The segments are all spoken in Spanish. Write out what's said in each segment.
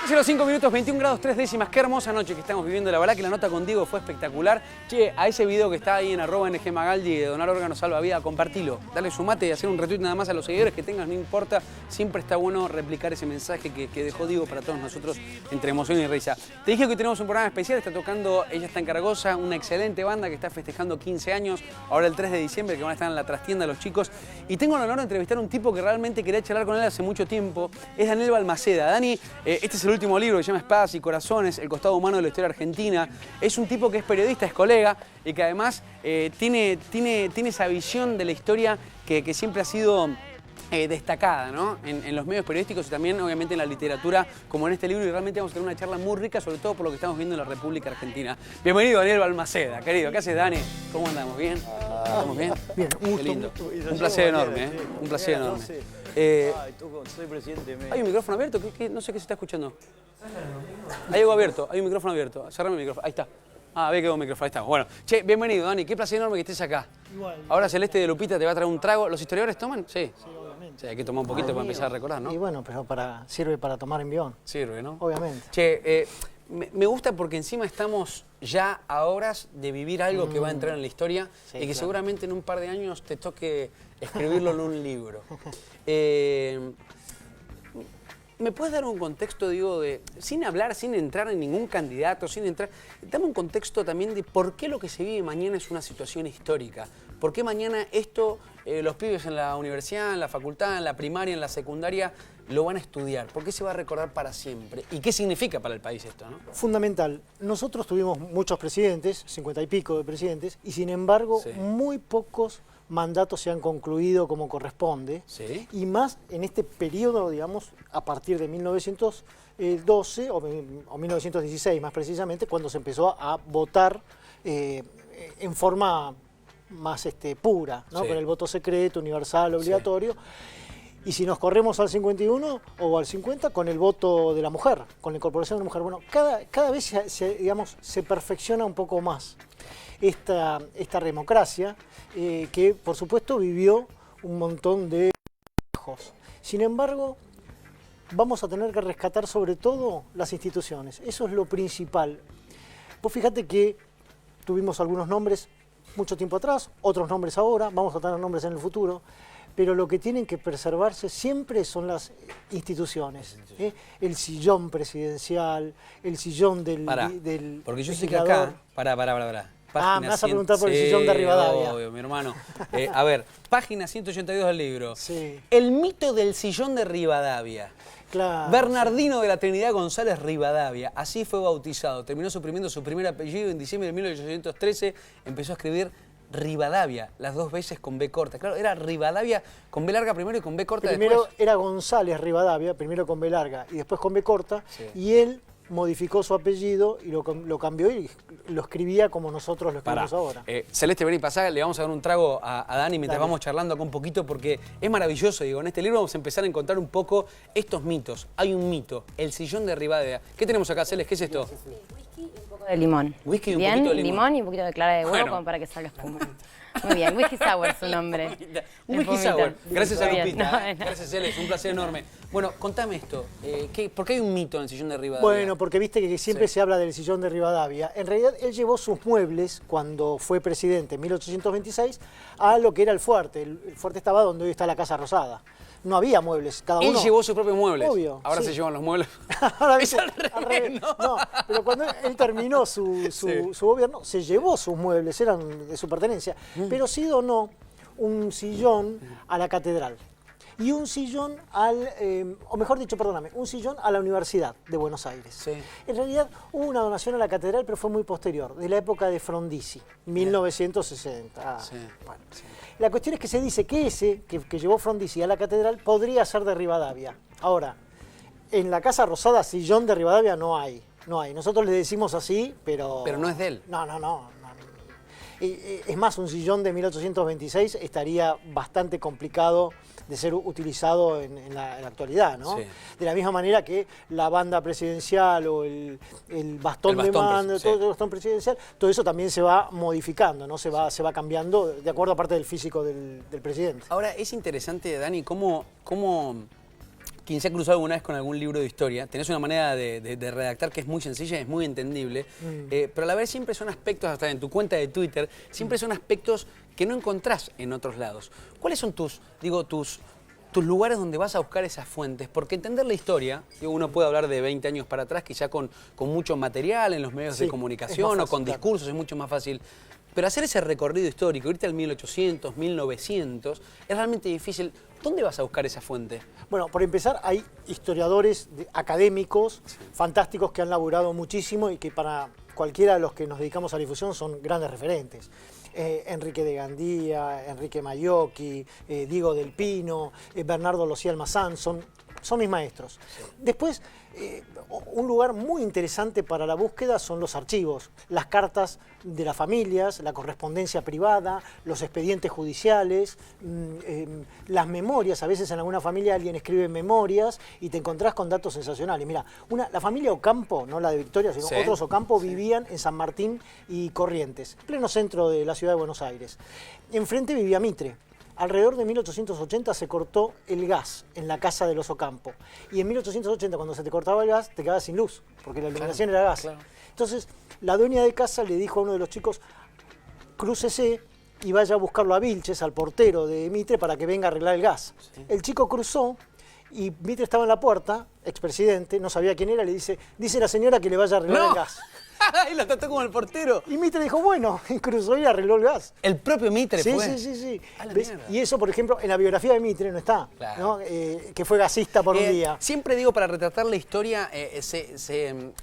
Hace los 5 minutos, 21 grados 3 décimas. Qué hermosa noche que estamos viviendo. La verdad que la nota con Diego fue espectacular. Che, a ese video que está ahí en @NGMagaldi de donar órganos salva vida, compartilo. Dale sumate y hacer un retweet nada más a los seguidores que tengas, no importa. Siempre está bueno replicar ese mensaje que dejó Diego para todos nosotros entre emoción y risa. Te dije que hoy tenemos un programa especial. Está tocando Ella está en Caragosa, una excelente banda que está festejando 15 años. Ahora el 3 de diciembre que van a estar en la trastienda los chicos. Y tengo el honor de entrevistar a un tipo que realmente quería charlar con él hace mucho tiempo. Es Daniel Balmaceda. Dani, este es el último libro que se llama Espadas y Corazones, el costado humano de la historia argentina. Es un tipo que es periodista, es colega y que además tiene esa visión de la historia que siempre ha sido destacada, ¿no? En los medios periodísticos y también obviamente en la literatura, como en este libro, y realmente vamos a tener una charla muy rica, sobre todo por lo que estamos viendo en la República Argentina. Bienvenido, Daniel Balmaceda, querido. ¿Qué haces, Dani? ¿Cómo andamos? ¿Bien? ¿Estamos bien? Bien, un gusto. Qué lindo. Un placer enorme, ¿eh? Un placer enorme. Soy presidente. ¿Hay un micrófono abierto? No sé qué se está escuchando. Hay algo abierto, hay un micrófono abierto. Cerrame el micrófono, ahí está. Ah, ve que hubo un micrófono, ahí está. Bueno, che, bienvenido, Dani. Qué placer enorme que estés acá. Igual. Ahora Celeste de Lupita te va a traer un trago. ¿Los historiadores toman? Sí. Sí, obviamente. Sí, hay que tomar un poquito para empezar a recordar, ¿no? Y bueno, pero sirve para tomar envión. Sirve, ¿no? Obviamente. Che, me gusta porque encima estamos ya a horas de vivir algo que va a entrar en la historia Sí, y que claro. seguramente en un par de años te toque escribirlo en un libro. ¿Me puedes dar un contexto, digo, sin hablar, sin entrar en ningún candidato, dame un contexto también de por qué lo que se vive mañana es una situación histórica? ¿Por qué mañana esto, los pibes en la universidad, en la facultad, en la primaria, en la secundaria, lo van a estudiar? ¿Por qué se va a recordar para siempre? ¿Y qué significa para el país esto, no? Fundamental. Nosotros tuvimos muchos presidentes, 50 y pico de presidentes, y sin embargo, Sí. muy pocos mandatos se han concluido como corresponde. Sí. Y más en este periodo, digamos, a partir de 1912 o 1916 más precisamente, cuando se empezó a votar en forma más pura, ¿no? Sí. Con el voto secreto, universal, obligatorio. Y si nos corremos al 51 o al 50, con el voto de la mujer, con la incorporación de la mujer. Bueno, cada vez se perfecciona un poco más esta democracia, que por supuesto vivió un montón de bajos. Sin embargo, vamos a tener que rescatar sobre todo las instituciones. Eso es lo principal. Vos fíjate que tuvimos algunos nombres mucho tiempo atrás, otros nombres ahora, vamos a tener nombres en el futuro, pero lo que tienen que preservarse siempre son las instituciones. El sillón presidencial, el sillón del Porque yo sé que legislador. acá... Pará. Me vas a preguntar por el sillón de Rivadavia. Obvio, mi hermano. A ver, página 182 del libro. Sí. El mito del sillón de Rivadavia. Claro. Bernardino de la Trinidad González Rivadavia, así fue bautizado. Terminó suprimiendo su primer apellido en diciembre de 1813. Empezó a escribir Rivadavia, las dos veces con B corta. Claro, era Rivadavia con B larga primero y con B corta Primero después. era González Rivadavia, primero con B larga y después con B corta, Sí. y él modificó su apellido y lo cambió y lo escribía como nosotros lo escribimos ahora. Celeste, vení, pasá, le vamos a dar un trago a Dani mientras Dale. vamos charlando acá un poquito porque es maravilloso, digo, en este libro vamos a empezar a encontrar un poco estos mitos. Hay un mito, el sillón de Rivadavia. ¿Qué tenemos acá, Celeste? ¿Qué es esto? Whisky y un poco de limón. Whisky y un Bien, poquito de limón. y un poquito de clara de huevo Bueno. como para que salga espuma. Muy bien, Whisky Sour es su nombre. Un whisky Espumita. sour. Gracias a Muy bien. Lupita. No, de nada. Gracias, Celeste, un placer enorme. Bueno, contame esto. ¿Por qué hay un mito en el sillón de Rivadavia? Bueno, porque viste que siempre Sí. se habla del sillón de Rivadavia. En realidad, él llevó sus muebles, cuando fue presidente en 1826, a lo que era el fuerte. El fuerte estaba donde hoy está la Casa Rosada. No había muebles, cada Él uno... llevó sus propios muebles. Obvio, Ahora sí. se llevan los muebles. Ahora, Es ¿viste? al revés, ¿no? No, pero cuando él terminó su gobierno, se llevó sus muebles, eran de su pertenencia, pero sí donó un sillón a la catedral y un sillón o mejor dicho, perdóname, un sillón a la Universidad de Buenos Aires. Sí. En realidad hubo una donación a la catedral, pero fue muy posterior, de la época de Frondizi, 1960. Sí. Bueno. La cuestión es que se dice que ese que llevó Frondizi a la catedral podría ser de Rivadavia. Ahora, en la Casa Rosada, sillón de Rivadavia no hay. No hay. Nosotros le decimos así, pero... Pero no es de él. No. Es más, un sillón de 1826 estaría bastante complicado de ser utilizado en la actualidad, ¿no? Sí. De la misma manera que la banda presidencial o el bastón de mando, sí. todo el bastón presidencial, todo eso también se va modificando, ¿no? Se va cambiando de acuerdo aparte del físico del presidente. Ahora, es interesante, Dani, cómo quien se ha cruzado alguna vez con algún libro de historia, tenés una manera de redactar que es muy sencilla, es muy entendible, pero a la vez siempre son aspectos, hasta en tu cuenta de Twitter, siempre son aspectos que no encontrás en otros lados. ¿Cuáles son tus lugares donde vas a buscar esas fuentes? Porque entender la historia, uno puede hablar de 20 años para atrás, quizá con mucho material en los medios de comunicación o con discursos, es mucho más fácil. Pero hacer ese recorrido histórico, irte al 1800, 1900, es realmente difícil. ¿Dónde vas a buscar esa fuente? Bueno, por empezar, hay historiadores académicos fantásticos que han laburado muchísimo y que para cualquiera de los que nos dedicamos a la difusión son grandes referentes. Enrique de Gandía, Enrique Maiocchi, Diego del Pino, Bernardo Losí Almazán, son mis maestros. Después, un lugar muy interesante para la búsqueda son los archivos, las cartas de las familias, la correspondencia privada, los expedientes judiciales, las memorias. A veces en alguna familia alguien escribe memorias y te encontrás con datos sensacionales. Mira, la familia Ocampo, no la de Victoria, sino otros Ocampo, vivían en San Martín y Corrientes, pleno centro de la ciudad de Buenos Aires. Enfrente vivía Mitre. Alrededor de 1880 se cortó el gas en la casa de los Ocampo. Y en 1880, cuando se te cortaba el gas, te quedabas sin luz, porque la iluminación era gas. Claro. Entonces, la dueña de casa le dijo a uno de los chicos, crúcese y vaya a buscarlo a Vilches, al portero de Mitre, para que venga a arreglar el gas. Sí. El chico cruzó y Mitre estaba en la puerta, expresidente, no sabía quién era, le dice la señora que le vaya a arreglar el gas. Y lo trató como el portero. Y Mitre dijo, bueno, cruzó y arregló el gas. ¿El propio Mitre fue? Sí. Y eso, por ejemplo, en la biografía de Mitre no está, claro, ¿no? Que fue gasista por un día. Siempre digo, para retratar la historia,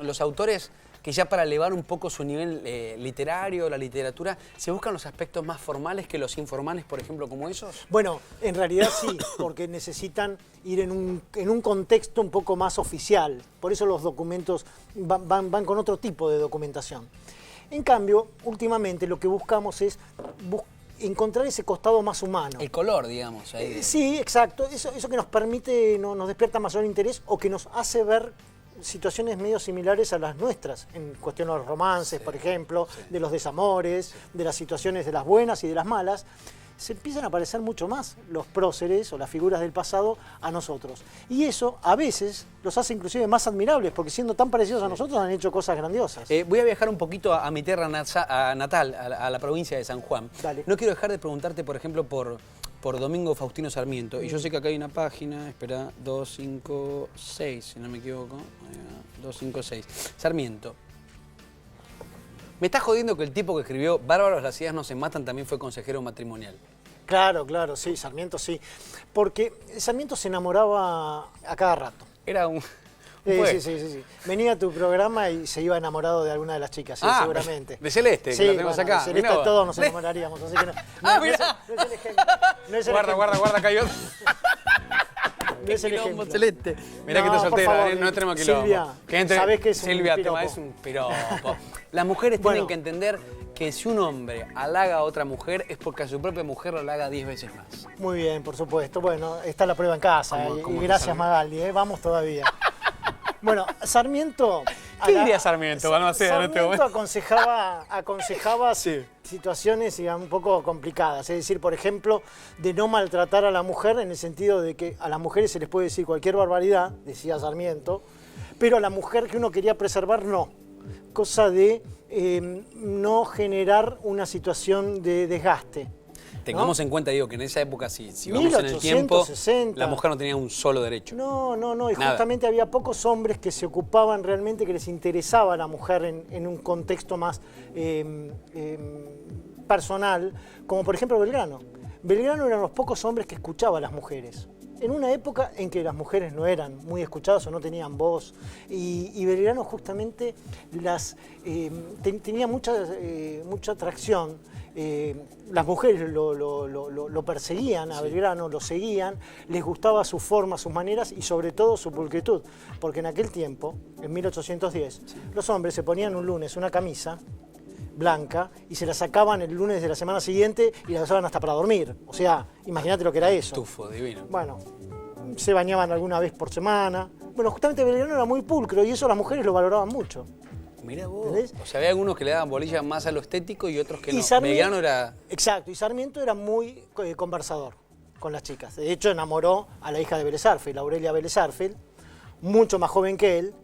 los autores que ya para elevar un poco su nivel literario, la literatura, ¿se buscan los aspectos más formales que los informales, por ejemplo, como esos? Bueno, en realidad sí, porque necesitan ir en un contexto un poco más oficial. Por eso los documentos van con otro tipo de documentación. En cambio, últimamente lo que buscamos es encontrar ese costado más humano. El color, digamos. Ahí. Sí, exacto. Eso que nos permite, nos despierta mayor interés o que nos hace ver situaciones medio similares a las nuestras, en cuestión de los romances, por ejemplo, de los desamores, de las situaciones de las buenas y de las malas. Se empiezan a parecer mucho más los próceres o las figuras del pasado a nosotros. Y eso a veces los hace inclusive más admirables, porque siendo tan parecidos a nosotros han hecho cosas grandiosas. Voy a viajar un poquito a mi tierra natal, a la provincia de San Juan. Dale. No quiero dejar de preguntarte, por ejemplo, por Domingo Faustino Sarmiento. Y yo sé que acá hay una página, espera, 256, si no me equivoco. 256. Sarmiento. Me estás jodiendo que el tipo que escribió Bárbaros, las ideas no se matan también fue consejero matrimonial. Claro, sí, Sarmiento sí. Porque Sarmiento se enamoraba a cada rato. Era un... Sí. Venía a tu programa y se iba enamorado de alguna de las chicas, seguramente. De Celeste, que la tenemos acá. De Celeste todos nos enamoraríamos, así que no. Mira. No es el ejemplo. Guarda, cayó. No es el ejemplo. Celeste. Mirá que te soltera, no tenemos que Silvia, ¿sabés que es Silvia, un piropo? Es un piropo. Las mujeres tienen que entender que si un hombre halaga a otra mujer es porque a su propia mujer lo halaga 10 veces más. Muy bien, por supuesto. Bueno, está la prueba en casa. Y gracias, Magaldi, vamos todavía. Bueno, Sarmiento... ¿Qué diría Sarmiento? Sarmiento aconsejaba situaciones, digamos, un poco complicadas. Es decir, por ejemplo, de no maltratar a la mujer en el sentido de que a las mujeres se les puede decir cualquier barbaridad, decía Sarmiento, pero a la mujer que uno quería preservar, no. Cosa de no generar una situación de desgaste. Tengamos en cuenta, digo, que en esa época, si vamos en el tiempo, la mujer no tenía un solo derecho. No, y justamente había pocos hombres que se ocupaban realmente, que les interesaba a la mujer en un contexto más personal, como por ejemplo Belgrano. Belgrano eran los pocos hombres que escuchaba a las mujeres. En una época en que las mujeres no eran muy escuchadas o no tenían voz, y Belgrano justamente tenía mucha atracción. Las mujeres lo perseguían a Belgrano, lo seguían, les gustaba su forma, sus maneras y sobre todo su pulcritud, porque en aquel tiempo, en 1810, los hombres se ponían un lunes una camisa blanca y se la sacaban el lunes de la semana siguiente y la usaban hasta para dormir. O sea, imagínate lo que era eso. Tufo, divino. Bueno, se bañaban alguna vez por semana. Bueno, justamente Belgrano era muy pulcro y eso las mujeres lo valoraban mucho. Mirá vos. ¿Entendés? O sea, había algunos que le daban bolilla más a lo estético y otros que no. Belgrano era... Exacto, y Sarmiento era muy conversador. con las chicas. De hecho, enamoró a la hija de Vélez Sarsfield, Aurelia Vélez Sarsfield, mucho más joven que él,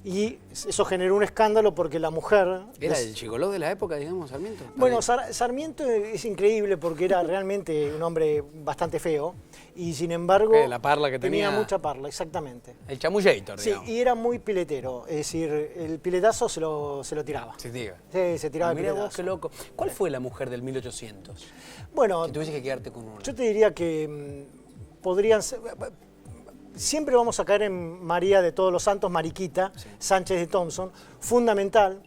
y eso generó un escándalo porque la mujer... ¿Era el gigoló de la época, digamos, Sarmiento? Bueno, Sarmiento es increíble porque era realmente un hombre bastante feo y sin embargo... La parla que tenía. Mucha parla, exactamente. El chamullator, Sí, digamos. y era muy piletero, es decir, el piletazo se lo tiraba. Se diga. Sí, se tiraba el Mira piletazo. vos, qué loco. ¿Cuál fue la mujer del 1800? Bueno, Si tuviese que quedarte con una. yo te diría que podrían ser... Siempre vamos a caer en María de Todos los Santos, Mariquita, Sí. Sánchez de Thompson, fundamental.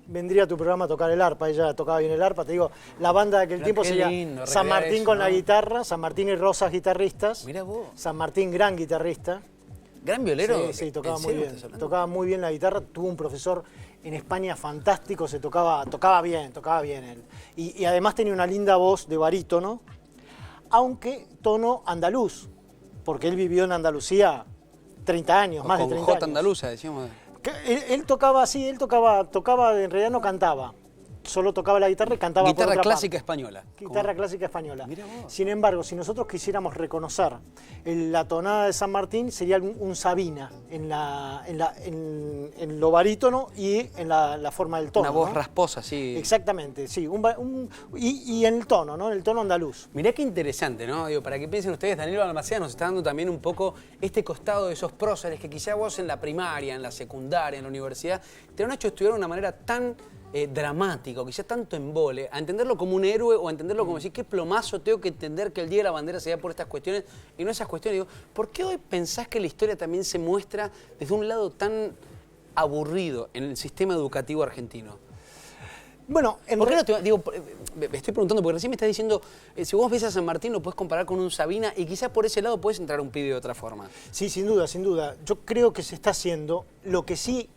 Vendría a tu programa a tocar el arpa, ella tocaba bien el arpa, te digo, la banda de aquel Mirá tiempo qué sería lindo San recrear Martín eso, con ¿no? la guitarra, San Martín y Rosas guitarristas, Mira vos. San Martín gran guitarrista. Gran violero. Sí, tocaba ¿En muy serio bien, estás hablando? tocaba muy bien la guitarra, tuvo un profesor en España fantástico, tocaba bien él. Y además tenía una linda voz de barítono, aunque tono andaluz, porque él vivió en Andalucía 30 años, más de Con 30 J años. andaluza, decíamos. Él tocaba así, tocaba, en realidad no cantaba, solo tocaba la guitarra y cantaba por Guitarra otra clásica parte. española. Guitarra clásica española. Mirá vos. Sin embargo, si nosotros quisiéramos reconocer la tonada de San Martín, sería un Sabina en lo barítono y en la forma del tono. Una voz ¿no? rasposa, sí. Exactamente, sí. Y en el tono, ¿no? En el tono andaluz. Mirá qué interesante, ¿no? Digo, para que piensen ustedes, Daniel Balmaceda nos está dando también un poco este costado de esos próceres que quizá vos en la primaria, en la secundaria, en la universidad, te han hecho estudiar de una manera tan dramática, quizá tanto embole, a entenderlo como un héroe o a entenderlo como decir, qué plomazo tengo que entender que el Día de la Bandera se da por estas cuestiones y no esas cuestiones. Digo, ¿por qué hoy pensás que la historia también se muestra desde un lado tan aburrido en el sistema educativo argentino? Bueno, ¿Por qué no te, digo, me estoy preguntando, porque recién me estás diciendo, si vos ves a San Martín lo puedes comparar con un Sabina y quizás por ese lado puedes entrar a un pibe de otra forma. Sí, sin duda, sin duda. Yo creo que se está haciendo. Lo que sí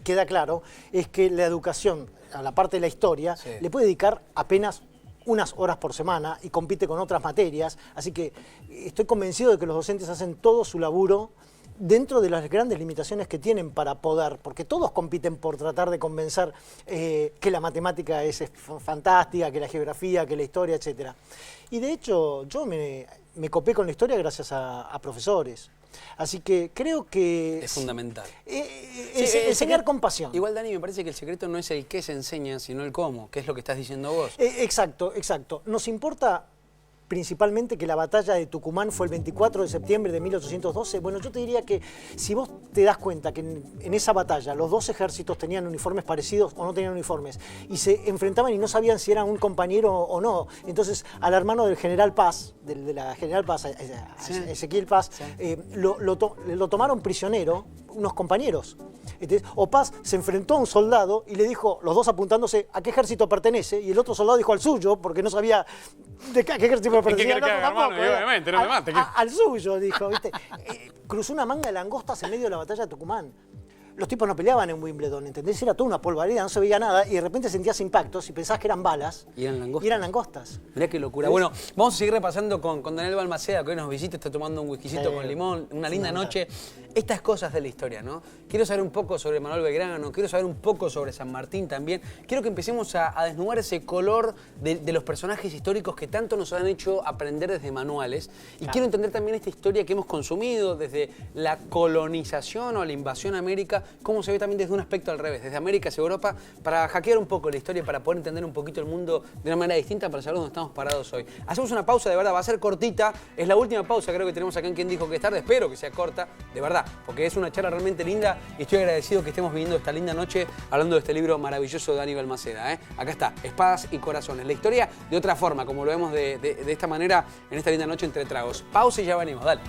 queda claro es que la educación, a la parte de la historia, Sí. le puede dedicar apenas unas horas por semana y compite con otras materias. Así que estoy convencido de que los docentes hacen todo su laburo dentro de las grandes limitaciones que tienen para poder, porque todos compiten por tratar de convencer que la matemática es fantástica, que la geografía, que la historia, etc. Y de hecho yo me copé con la historia gracias a profesores. Así que creo que... Es fundamental. Enseñar con pasión. Igual, Dani, me parece que el secreto no es el qué se enseña, sino el cómo, que es lo que estás diciendo vos. Exacto, exacto. Nos importa principalmente que la batalla de Tucumán fue el 24 de septiembre de 1812. Bueno, yo te diría que si vos te das cuenta que en esa batalla los dos ejércitos tenían uniformes parecidos o no tenían uniformes y se enfrentaban y no sabían si eran un compañero o no, entonces al hermano del general Paz, de la general Paz, Ezequiel Paz, lo tomaron prisionero unos compañeros. Entonces, Paz se enfrentó a un soldado y le dijo, los dos apuntándose, ¿a qué ejército pertenece? Y el otro soldado dijo al suyo, porque no sabía de qué ejército pertenecía. que haga, hermano? Y obviamente, no me mate. Al suyo, dijo, ¿viste? Cruzó una manga de langostas en medio de la batalla de Tucumán. Los tipos no peleaban en Wimbledon, ¿entendés? Era toda una polvareda, no se veía nada y de repente sentías impactos y pensabas que eran balas. Y eran langostas. Y eran langostas. Mirá qué locura. Bueno, vamos a seguir repasando con Daniel Balmaceda, que hoy nos visita, está tomando un whiskycito Sí, con limón, una linda fundamental. noche. Estas cosas de la historia, ¿no? Quiero saber un poco sobre Manuel Belgrano, quiero saber un poco sobre San Martín también. Quiero que empecemos a desnudar ese color de los personajes históricos que tanto nos han hecho aprender desde manuales. Y quiero entender también esta historia que hemos consumido desde la colonización o la invasión a América, cómo se ve también desde un aspecto al revés, desde América hacia Europa, para hackear un poco la historia, para poder entender un poquito el mundo de una manera distinta, para saber dónde estamos parados hoy. Hacemos una pausa, de verdad, va a ser cortita, es la última pausa creo que tenemos acá en Quien Dijo Que Es Tarde, espero que sea corta, de verdad, porque es una charla realmente linda y estoy agradecido que estemos viviendo esta linda noche hablando de este libro maravilloso de Dani Balmaceda. Acá está, Espadas y Corazones, la historia de otra forma, como lo vemos de esta manera en esta linda noche entre tragos. Pausa y ya venimos, dale.